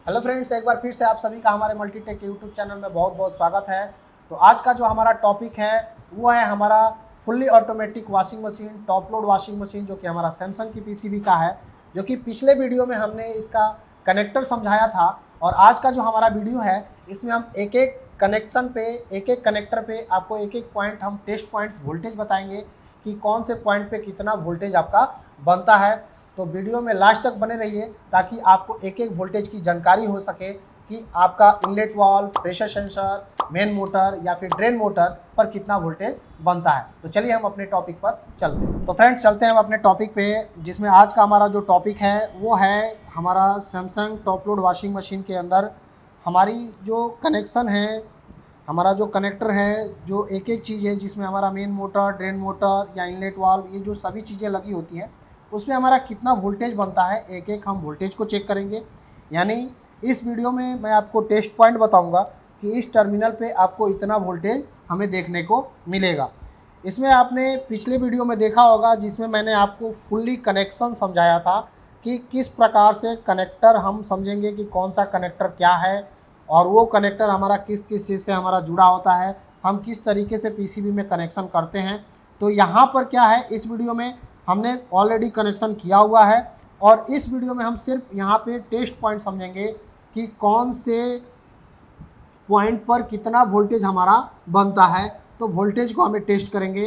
Hello friends, एक बार फिर से आप सभी का हमारे मल्टीटेक के यूट्यूब चैनल में बहुत बहुत स्वागत है। तो आज का जो हमारा टॉपिक है वो है हमारा fully automatic washing machine, top load washing machine, जो कि हमारा सैमसंग की पीसीबी का है। जो कि पिछले वीडियो में हमने इसका कनेक्टर समझाया था, और आज का जो हमारा वीडियो है इसमें हम एक एक कनेक्शन पे, एक एक कनेक्टर पे आपको एक एक पॉइंट, हम टेस्ट पॉइंट वोल्टेज बताएंगे कि कौन से पॉइंट पे कितना वोल्टेज आपका बनता है। तो वीडियो में लास्ट तक बने रहिए ताकि आपको एक एक वोल्टेज की जानकारी हो सके कि आपका inlet valve, pressure sensor, main motor या फिर ड्रेन मोटर पर कितना वोल्टेज बनता है। तो चलिए हम अपने टॉपिक पर चलते हैं। तो फ्रेंड्स, चलते हैं हम अपने टॉपिक पे, जिसमें आज का हमारा जो टॉपिक है वो है हमारा Samsung top load washing machine के अंदर हमारी जो कनेक्शन है, हमारा जो कनेक्टर है, जो एक एक चीज़ है जिसमें हमारा मेन मोटर, ड्रेन मोटर या इनलेट वाल्व, ये जो सभी चीज़ें लगी होती हैं उसमें हमारा कितना वोल्टेज बनता है, एक एक हम वोल्टेज को चेक करेंगे। यानी इस वीडियो में मैं आपको टेस्ट पॉइंट बताऊंगा कि इस टर्मिनल पे आपको इतना वोल्टेज हमें देखने को मिलेगा। इसमें आपने पिछले वीडियो में देखा होगा जिसमें मैंने आपको फुल्ली कनेक्शन समझाया था कि किस प्रकार से कनेक्टर हम समझेंगे कि कौन सा कनेक्टर क्या है, और वो कनेक्टर हमारा किस किस चीज़ से हमारा जुड़ा होता है, हम किस तरीके से पीसीबी में कनेक्शन करते हैं। तो यहाँ पर क्या है, इस वीडियो में हमने ऑलरेडी कनेक्शन किया हुआ है, और इस वीडियो में हम सिर्फ यहाँ पे टेस्ट पॉइंट समझेंगे कि कौन से पॉइंट पर कितना वोल्टेज हमारा बनता है। तो वोल्टेज को हमें टेस्ट करेंगे।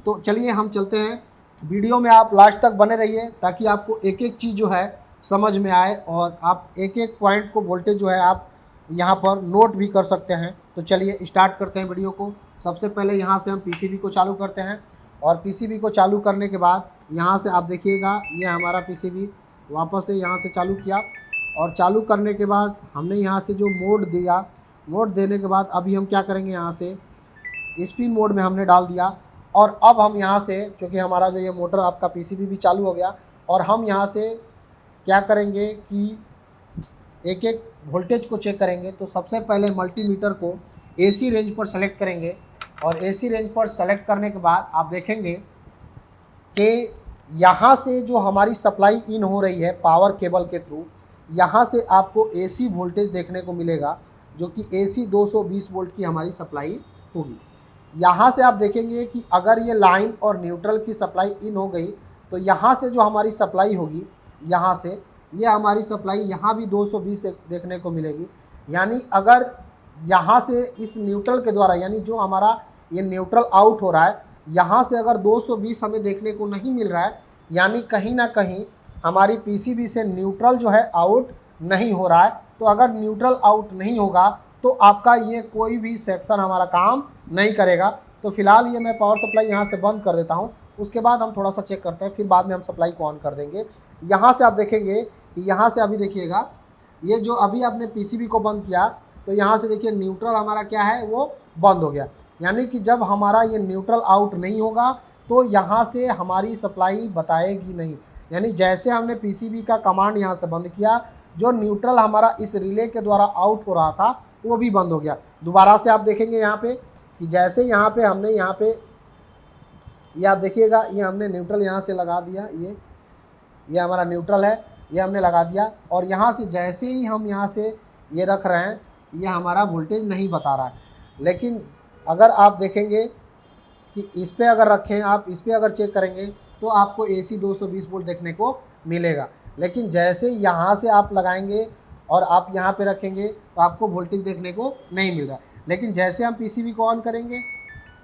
तो चलिए हम चलते हैं। वीडियो में आप लास्ट तक बने रहिए ताकि आपको एक एक चीज़ जो है समझ में आए, और आप एक एक पॉइंट को वोल्टेज जो है आप यहाँ पर नोट भी कर सकते हैं। तो चलिए स्टार्ट करते हैं वीडियो को। सबसे पहले यहाँ से हम पीसीबी को चालू करते हैं, और पीसीबी को चालू करने के बाद यहाँ से आप देखिएगा ये हमारा पीसीबी वापस से यहाँ से चालू किया, और चालू करने के बाद हमने यहाँ से जो मोड दिया, मोड देने के बाद अभी हम क्या करेंगे, यहाँ से स्पिन मोड में हमने डाल दिया। और अब हम यहाँ से, क्योंकि हमारा जो ये मोटर आपका पीसीबी भी चालू हो गया, और हम यहाँ से क्या करेंगे कि एक एक वोल्टेज को चेक करेंगे। तो सबसे पहले मल्टीमीटर को एसी रेंज पर सेलेक्ट करेंगे, और एसी रेंज पर सेलेक्ट करने के बाद आप देखेंगे कि यहाँ से जो हमारी सप्लाई इन हो रही है पावर केबल के थ्रू, यहाँ से आपको एसी वोल्टेज देखने को मिलेगा, जो कि एसी 220 वोल्ट की हमारी सप्लाई होगी। यहाँ से आप देखेंगे कि अगर ये लाइन और न्यूट्रल की सप्लाई इन हो गई तो यहाँ से जो हमारी सप्लाई होगी, यहाँ से ये हमारी सप्लाई यहाँ भी 220 देखने को मिलेगी। यानी अगर यहाँ से इस न्यूट्रल के द्वारा, यानी जो हमारा ये न्यूट्रल आउट हो रहा है, यहाँ से अगर 220 हमें देखने को नहीं मिल रहा है, यानी कहीं ना कहीं हमारी पीसीबी से न्यूट्रल जो है आउट नहीं हो रहा है। तो अगर न्यूट्रल आउट नहीं होगा तो आपका ये कोई भी सेक्शन हमारा काम नहीं करेगा। तो फिलहाल ये मैं पावर सप्लाई यहाँ से बंद कर देता हूँ, उसके बाद हम थोड़ा सा चेक करते हैं, फिर बाद में हम सप्लाई को ऑन कर देंगे। यहाँ से आप देखेंगे कि यहाँ से अभी देखिएगा, ये जो अभी आपने पीसीबी को बंद किया तो यहाँ से देखिए न्यूट्रल हमारा क्या है, वो बंद हो गया। यानी कि जब हमारा ये न्यूट्रल आउट नहीं होगा तो यहाँ से हमारी सप्लाई बताएगी नहीं। यानी जैसे हमने पीसीबी का कमांड यहाँ से बंद किया, जो न्यूट्रल हमारा इस रिले के द्वारा आउट हो रहा था वो भी बंद हो गया। दोबारा से आप देखेंगे यहाँ पे कि जैसे यहाँ पे हमने यहाँ पे ये आप देखिएगा, ये हमने न्यूट्रल यहाँ से लगा दिया, ये हमारा न्यूट्रल है, ये हमने लगा दिया, और यहाँ से जैसे ही हम यहाँ से ये रख रहे हैं ये हमारा वोल्टेज नहीं बता रहा है। लेकिन अगर आप देखेंगे कि इस पर अगर रखें, आप इस पर अगर चेक करेंगे तो आपको एसी 220 वोल्ट देखने को मिलेगा। लेकिन जैसे यहाँ से आप लगाएंगे और आप यहाँ पे रखेंगे तो आपको वोल्टेज देखने को नहीं मिल रहा। लेकिन जैसे हम पीसीबी को ऑन करेंगे,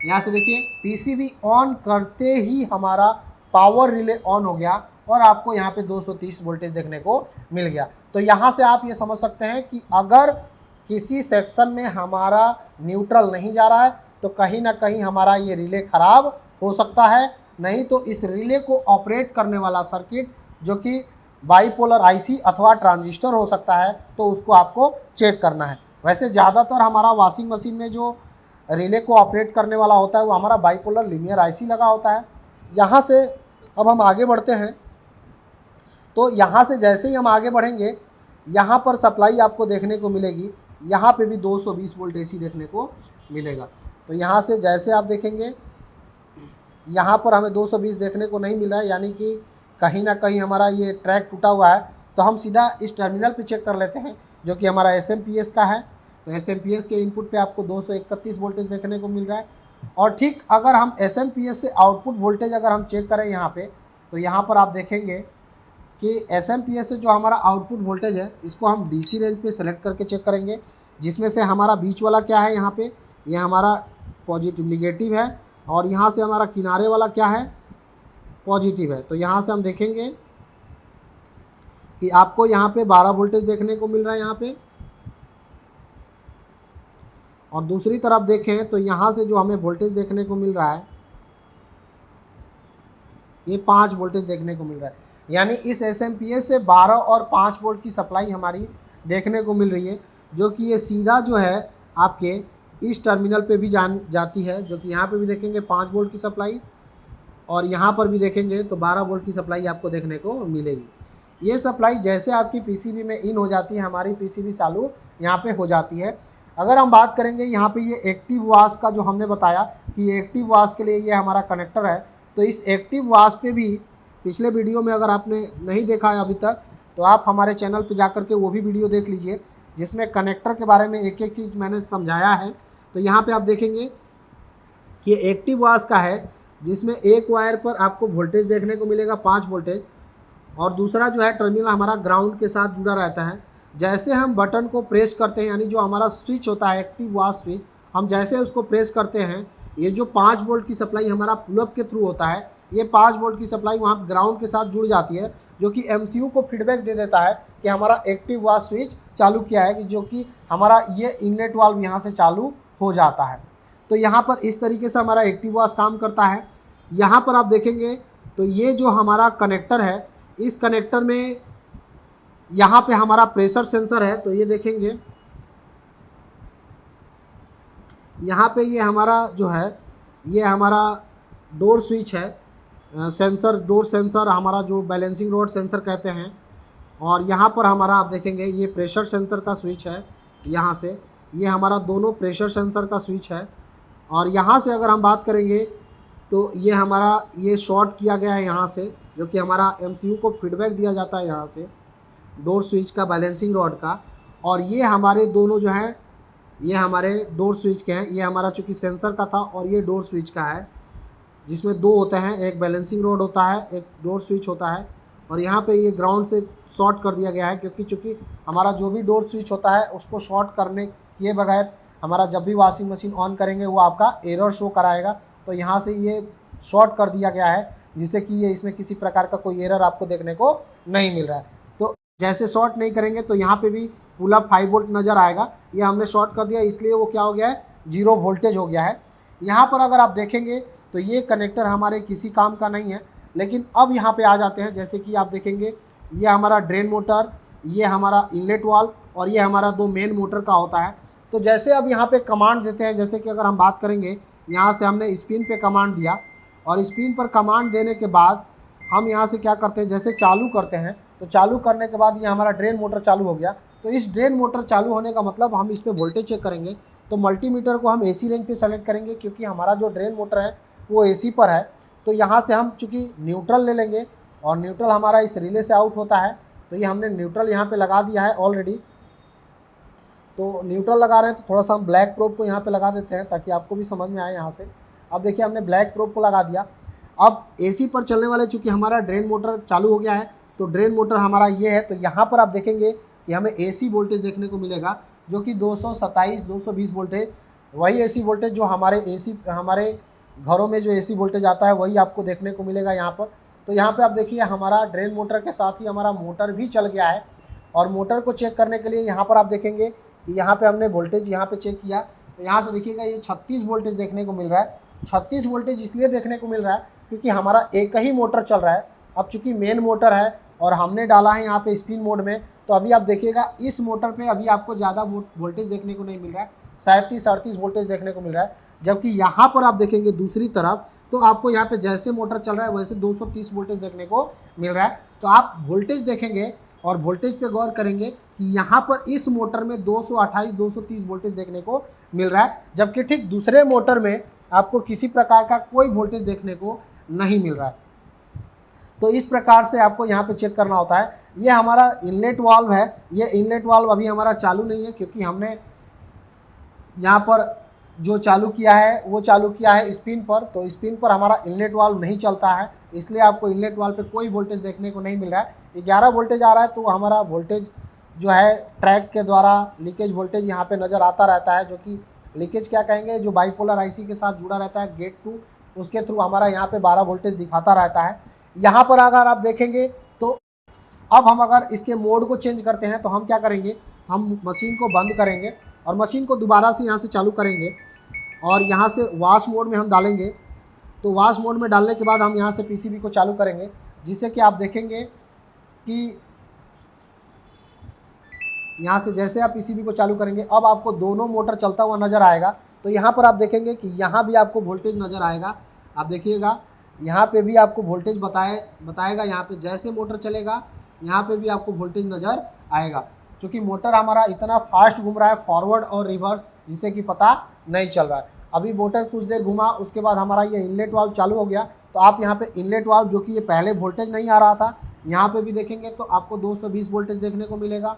यहाँ से देखिए पीसीबी ऑन करते ही हमारा पावर रिले ऑन हो गया, और आपको यहाँ पे 230 वोल्टेज देखने को मिल गया। तो यहाँ से आप ये समझ सकते हैं कि अगर किसी सेक्शन में हमारा न्यूट्रल नहीं जा रहा है तो कहीं ना कहीं हमारा ये रिले ख़राब हो सकता है। नहीं तो इस रिले को ऑपरेट करने वाला सर्किट, जो कि बाईपोलर आईसी अथवा ट्रांजिस्टर हो सकता है, तो उसको आपको चेक करना है। वैसे ज़्यादातर हमारा वॉशिंग मशीन में जो रिले को ऑपरेट करने वाला होता है वो हमारा बाईपोलर लीनियर आईसी लगा होता है। यहाँ से अब हम आगे बढ़ते हैं। तो यहाँ से जैसे ही हम आगे बढ़ेंगे, यहाँ पर सप्लाई आपको देखने को मिलेगी, यहाँ पे भी 220 वोल्ट एसी देखने को मिलेगा। तो यहाँ से जैसे आप देखेंगे यहाँ पर हमें 220 देखने को नहीं मिल रहा है, यानी कि कहीं ना कहीं हमारा ये ट्रैक टूटा हुआ है। तो हम सीधा इस टर्मिनल पे चेक कर लेते हैं जो कि हमारा एसएमपीएस का है। तो एसएमपीएस के इनपुट पे आपको 231 वोल्टेज देखने को मिल रहा है। और ठीक अगर हम एसएमपीएस से आउटपुट वोल्टेज अगर हम चेक करें यहाँ पे, तो यहाँ पर आप देखेंगे कि एसएमपीएस से जो हमारा आउटपुट वोल्टेज है इसको हम डीसी रेंज पे सेलेक्ट करके चेक करेंगे, जिसमें से हमारा बीच वाला क्या है, यहाँ पे ये हमारा पॉजिटिव निगेटिव है, और यहाँ से हमारा किनारे वाला क्या है, पॉजिटिव है। तो यहाँ से हम देखेंगे कि आपको यहाँ पे 12 वोल्टेज देखने को मिल रहा है यहाँ पे, और दूसरी तरफ देखें तो यहाँ से जो हमें वोल्टेज देखने को मिल रहा है ये 5 वोल्टेज देखने को मिल रहा है। यानी इस एसएमपीएस से 12 और 5 वोल्ट की सप्लाई हमारी देखने को मिल रही है, जो कि ये सीधा जो है आपके इस टर्मिनल पे भी जाती है, जो कि यहाँ पे भी देखेंगे 5 वोल्ट की सप्लाई, और यहाँ पर भी देखेंगे तो 12 वोल्ट की सप्लाई आपको देखने को मिलेगी। ये सप्लाई जैसे आपकी पीसीबी में इन हो जाती है, हमारी पीसीबी चालू यहाँ पे हो जाती है। अगर हम बात करेंगे यहाँ पे ये एक्टिव वाश का, जो हमने बताया कि एक्टिव वाश के लिए ये हमारा कनेक्टर है, तो इस एक्टिव वाश पे भी पिछले वीडियो में अगर आपने नहीं देखा है अभी तक, तो आप हमारे चैनल पे जाकर के वो भी वीडियो देख लीजिए, जिसमें कनेक्टर के बारे में एक एक चीज़ मैंने समझाया है। तो यहाँ पे आप देखेंगे कि एक्टिव वाश का है, जिसमें एक वायर पर आपको वोल्टेज देखने को मिलेगा 5 वोल्टेज, और दूसरा जो है टर्मिनल हमारा ग्राउंड के साथ जुड़ा रहता है। जैसे हम बटन को प्रेस करते हैं, यानी जो हमारा स्विच होता है एक्टिव वाश स्विच, हम जैसे उसको प्रेस करते हैं, ये जो 5 वोल्ट की सप्लाई हमारा पुलअप के थ्रू होता है, ये 5 वोल्ट की सप्लाई वहाँ ग्राउंड के साथ जुड़ जाती है, जो कि एमसीयू को फीडबैक दे देता है कि हमारा एक्टिव वाश स्विच चालू किया है, कि जो कि हमारा ये इनलेट वाल्व यहाँ से चालू हो जाता है। तो यहाँ पर इस तरीके से हमारा एक्टिव वाश काम करता है। यहाँ पर आप देखेंगे तो ये जो हमारा कनेक्टर है, इस कनेक्टर में यहाँ पे हमारा प्रेशर सेंसर है। तो ये देखेंगे यहाँ पे ये हमारा जो है, ये हमारा डोर स्विच है, सेंसर, डोर सेंसर, हमारा जो बैलेंसिंग रोड सेंसर कहते हैं। और यहाँ पर हमारा आप देखेंगे ये प्रेशर सेंसर का स्विच है, यहाँ से ये हमारा दोनों प्रेशर सेंसर का स्विच है। और यहाँ से अगर हम बात करेंगे तो ये हमारा ये शॉर्ट किया गया है यहाँ से, जो कि हमारा एमसीयू को फीडबैक दिया जाता है यहाँ से डोर स्विच का, बैलेंसिंग रॉड का। और ये हमारे दोनों जो हैं ये हमारे डोर स्विच के हैं। ये हमारा चूँकि सेंसर का था और ये डोर स्विच का है, जिसमें 2 होते हैं, एक बैलेंसिंग रॉड होता है, एक डोर स्विच होता है। और यहाँ पे ये ग्राउंड से शॉर्ट कर दिया गया है, क्योंकि चूँकि हमारा जो भी डोर स्विच होता है उसको शॉर्ट करने किए बगैर हमारा जब भी वॉशिंग मशीन ऑन करेंगे वो आपका एरर शो कराएगा। तो यहाँ से ये शॉर्ट कर दिया गया है, जिससे कि ये इसमें किसी प्रकार का कोई एरर आपको देखने को नहीं मिल रहा है। तो जैसे शॉर्ट नहीं करेंगे तो यहाँ पे भी पुलअप 5 वोल्ट नज़र आएगा। ये हमने शॉर्ट कर दिया, इसलिए वो क्या हो गया है, 0 वोल्टेज हो गया है। यहाँ पर अगर आप देखेंगे तो ये कनेक्टर हमारे किसी काम का नहीं है। लेकिन अब यहाँ पे आ जाते हैं, जैसे कि आप देखेंगे ये हमारा ड्रेन मोटर, ये हमारा इनलेट वाल्व, और ये हमारा 2 मेन मोटर का होता है। तो जैसे अब यहाँ पे कमांड देते हैं, जैसे कि अगर हम बात करेंगे, यहाँ से हमने स्पिन पे कमांड दिया, और स्पिन पर कमांड देने के बाद हम यहाँ से क्या करते हैं, जैसे चालू करते हैं, तो चालू करने के बाद ये हमारा ड्रेन मोटर चालू हो गया। तो इस ड्रेन मोटर चालू होने का मतलब हम इस पर वोल्टेज चेक करेंगे। तो मल्टीमीटर को हम एसी रेंज पे सेलेक्ट करेंगे, क्योंकि हमारा जो ड्रेन मोटर है वो एसी पर है। तो यहाँ से हम चूँकि न्यूट्रल ले लेंगे, और न्यूट्रल हमारा इस रिले से आउट होता है। तो ये हमने न्यूट्रल यहाँ पे लगा दिया है ऑलरेडी। तो न्यूट्रल लगा रहे हैं, तो थोड़ा सा हम ब्लैक प्रोब को यहाँ पे लगा देते हैं, ताकि आपको भी समझ में आए यहाँ से। अब देखिए हमने ब्लैक प्रोब को लगा दिया। अब एसी पर चलने वाले, चूँकि हमारा ड्रेन मोटर चालू हो गया है, तो ड्रेन मोटर हमारा ये है। तो यहाँ पर आप देखेंगे कि हमें एसी वोल्टेज देखने को मिलेगा, जो कि 227-220 वोल्टेज, वही एसी वोल्टेज जो हमारे घरों में जो एसी वोल्टेज आता है वही आपको देखने को मिलेगा यहाँ पर। तो यहाँ पे आप देखिए हमारा ड्रेन मोटर के साथ ही हमारा मोटर भी चल गया है। और मोटर को चेक करने के लिए यहाँ पर आप देखेंगे कि यहाँ पे हमने वोल्टेज यहाँ पे चेक किया, तो यहाँ से देखिएगा ये 36 वोल्टेज देखने को मिल रहा है। 36 वोल्टेज इसलिए देखने को मिल रहा है क्योंकि हमारा एक ही मोटर चल रहा है। अब चूँकि मेन मोटर है और हमने डाला है यहाँ पे स्पिन मोड में, तो अभी आप देखिएगा इस मोटर पे अभी आपको ज़्यादा वोल्टेज देखने को नहीं मिल रहा है, 37-38 वोल्टेज देखने को मिल रहा है। जबकि यहाँ पर आप देखेंगे दूसरी तरफ, तो आपको यहाँ पे जैसे मोटर चल रहा है वैसे 230 वोल्टेज देखने को मिल रहा है। तो आप वोल्टेज देखेंगे और वोल्टेज पे गौर करेंगे कि यहाँ पर इस मोटर में 228-230 वोल्टेज देखने को मिल रहा है, जबकि ठीक दूसरे मोटर में आपको किसी प्रकार का कोई वोल्टेज देखने को नहीं मिल रहा है। तो इस प्रकार से आपको यहाँ पे चेक करना होता है। ये हमारा इनलेट वाल्व है। ये इनलेट वाल्व अभी हमारा चालू नहीं है, क्योंकि हमने यहाँ पर जो चालू किया है वो चालू किया है स्पिन पर, तो स्पिन पर हमारा इनलेट वाल्व नहीं चलता है, इसलिए आपको इनलेट वाल्व पे कोई वोल्टेज देखने को नहीं मिल रहा है। 11 वोल्टेज आ रहा है, तो हमारा वोल्टेज जो है ट्रैक के द्वारा लीकेज वोल्टेज यहाँ पे नज़र आता रहता है, जो कि लीकेज क्या कहेंगे, जो बाईपोलर आईसी के साथ जुड़ा रहता है गेट टू, उसके थ्रू हमारा यहाँ पे 12 वोल्टेज दिखाता रहता है। यहाँ पर अगर आप देखेंगे तो अब हम अगर इसके मोड को चेंज करते हैं तो हम क्या करेंगे, हम मशीन को बंद करेंगे और मशीन को दोबारा से यहाँ से चालू करेंगे और यहाँ से वॉश मोड में हम डालेंगे। तो वॉश मोड में डालने के बाद हम यहाँ से पीसीबी को चालू करेंगे, जिससे कि आप देखेंगे कि यहाँ से जैसे आप पीसीबी को चालू करेंगे अब आपको दोनों मोटर चलता हुआ नज़र आएगा। तो यहाँ पर आप देखेंगे कि यहाँ भी आपको वोल्टेज नज़र आएगा। आप देखिएगा यहाँ पे भी आपको वोल्टेज बताएगा। यहाँ पे जैसे मोटर चलेगा यहाँ पे भी आपको वोल्टेज नज़र आएगा, क्योंकि मोटर हमारा इतना फास्ट घूम रहा है फॉरवर्ड और रिवर्स, जिससे कि पता नहीं चल रहा है। अभी मोटर कुछ देर घुमा, उसके बाद हमारा ये इनलेट वाल्व चालू हो गया। तो आप यहाँ पे इनलेट वाल्व, जो कि ये पहले वोल्टेज नहीं आ रहा था, यहाँ पे भी देखेंगे तो आपको 220 वोल्टेज देखने को मिलेगा।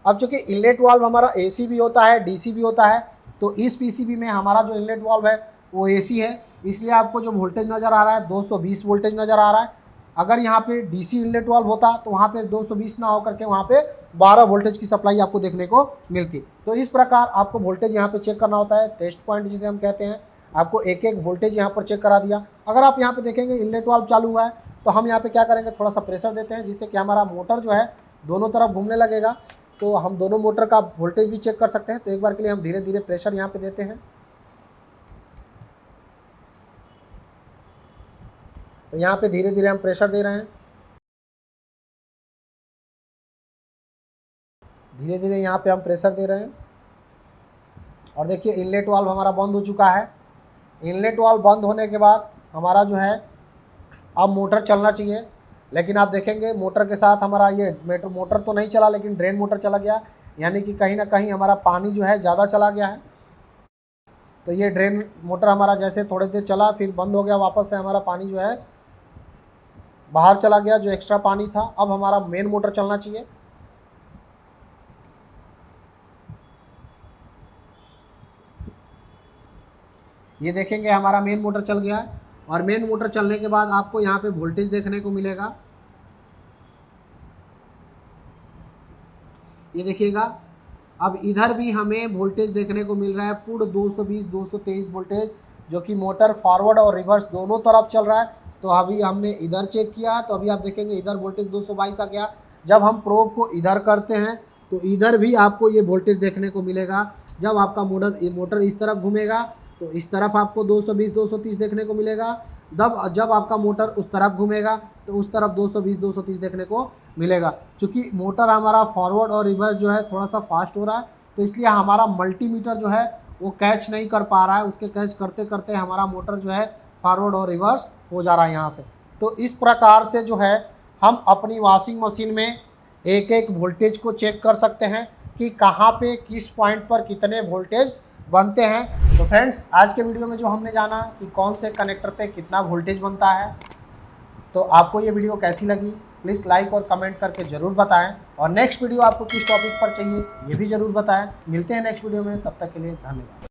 अब चूँकि इनलेट वाल्व हमारा AC भी होता है, DC भी होता है, तो इस PCB में हमारा जो इनलेट वाल्व है वो AC है, इसलिए आपको जो वोल्टेज नज़र आ रहा है 220 वोल्टेज नज़र आ रहा है। अगर यहाँ पे DC इनलेट वाल्व होता तो वहाँ पे 220 ना होकर के वहाँ पे 12 वोल्टेज की सप्लाई आपको देखने को मिलती। तो इस प्रकार आपको वोल्टेज यहाँ पे चेक करना होता है, टेस्ट पॉइंट जिसे हम कहते हैं। आपको एक एक वोल्टेज यहाँ पर चेक करा दिया। अगर आप यहाँ पे देखेंगे इनलेट वाल्व चालू हुआ है, तो हम यहाँ पे क्या करेंगे, थोड़ा सा प्रेशर देते हैं, जिससे कि हमारा मोटर जो है दोनों तरफ घूमने लगेगा। तो हम दोनों मोटर का वोल्टेज भी चेक कर सकते हैं। तो एक बार के लिए हम धीरे धीरे प्रेशर यहाँ पे देते हैं। तो यहाँ पे धीरे धीरे हम प्रेशर दे रहे हैं, धीरे धीरे यहाँ पे हम प्रेशर दे रहे हैं। और देखिए इनलेट वाल्व हमारा बंद हो चुका है। इनलेट वाल्व बंद होने के बाद हमारा जो है अब मोटर चलना चाहिए, लेकिन आप देखेंगे मोटर के साथ हमारा ये मोटर तो नहीं चला, लेकिन ड्रेन मोटर चला गया, यानी कि कहीं ना कहीं हमारा पानी जो है ज़्यादा चला गया है। तो ये ड्रेन मोटर हमारा जैसे थोड़ी देर चला फिर बंद हो गया, वापस से हमारा पानी जो है बाहर चला गया, जो एक्स्ट्रा पानी था। अब हमारा मेन मोटर चलना चाहिए। ये देखेंगे हमारा मेन मोटर चल गया है, और मेन मोटर चलने के बाद आपको यहाँ पे वोल्टेज देखने को मिलेगा। ये देखिएगा अब इधर भी हमें वोल्टेज देखने को मिल रहा है पूर्ण 220 223 वोल्टेज, जो कि मोटर फॉरवर्ड और रिवर्स दोनों तरफ चल रहा है। तो अभी हमने इधर चेक किया, तो अभी आप देखेंगे इधर वोल्टेज 222 आ गया। जब हम प्रोब को इधर करते हैं तो इधर भी आपको ये वोल्टेज देखने को मिलेगा। जब आपका मोटर इस तरफ घूमेगा तो इस तरफ आपको 220 230 देखने को मिलेगा। जब आपका मोटर उस तरफ घूमेगा तो उस तरफ 220 230 देखने को मिलेगा। क्योंकि मोटर हमारा फॉरवर्ड और रिवर्स जो है थोड़ा सा फास्ट हो रहा है, तो इसलिए हमारा मल्टीमीटर जो है वो कैच नहीं कर पा रहा है। उसके कैच करते करते हमारा मोटर जो है फॉरवर्ड और रिवर्स हो जा रहा है यहाँ से। तो इस प्रकार से जो है हम अपनी वॉशिंग मशीन में एक एक वोल्टेज को चेक कर सकते हैं कि कहाँ पे किस पॉइंट पर कितने वोल्टेज बनते हैं। तो फ्रेंड्स, आज के वीडियो में जो हमने जाना कि कौन से कनेक्टर पे कितना वोल्टेज बनता है, तो आपको ये वीडियो कैसी लगी प्लीज़ लाइक और कमेंट करके ज़रूर बताएं, और नेक्स्ट वीडियो आपको किस टॉपिक पर चाहिए ये भी ज़रूर बताएं। मिलते हैं नेक्स्ट वीडियो में, तब तक के लिए धन्यवाद।